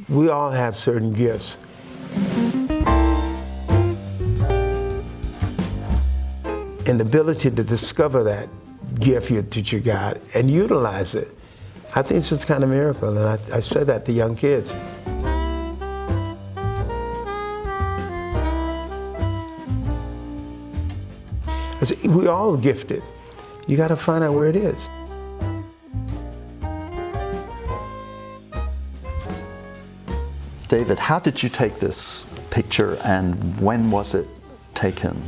We all have certain gifts. And the ability to discover that gift that you got and utilize it, I think it's just kind of a miracle. And I said that to young kids. I said, we're all gifted. You got to find out where it is. David, how did you take this picture and when was it taken?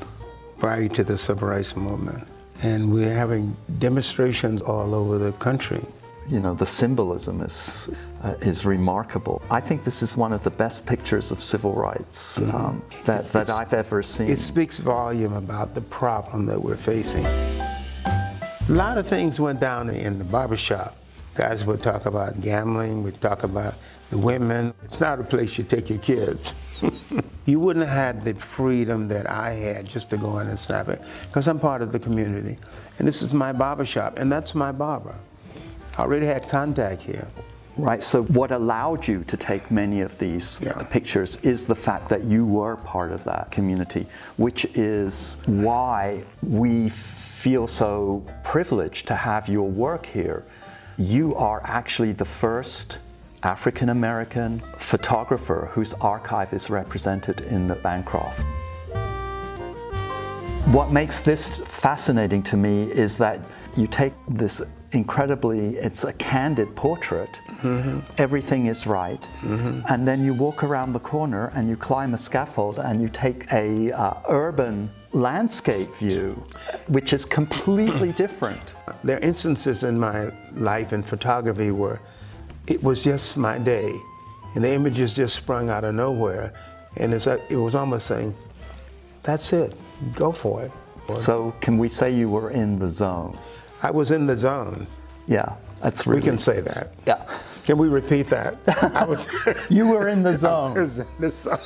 Prior to the Civil Rights Movement. And we're having demonstrations all over the country. You know, the symbolism is remarkable. I think this is one of the best pictures of civil rights that I've ever seen. It speaks volume about the problem that we're facing. A lot of things went down in the barbershop. Guys would talk about gambling, would talk about the women. It's not a place you take your kids. You wouldn't have had the freedom that I had just to go in and snap it, because I'm part of the community. And this is my barbershop, and that's my barber. I already had contact here. Right, so what allowed you to take many of these pictures is the fact that you were part of that community, which is why we feel so privileged to have your work here. You are actually the first African-American photographer whose archive is represented in the Bancroft. What makes this fascinating to me is that you take this it's a candid portrait, everything is right, and then you walk around the corner and you climb a scaffold and you take a urban landscape view, which is completely different. There are instances in my life in photography where it was just my day, and the images just sprung out of nowhere, and it was almost saying, that's it, go for it. So can we say you were in the zone? I was in the zone. Yeah, that's really... We can say that. Yeah. Can we repeat that? You were in the zone. I was in the zone.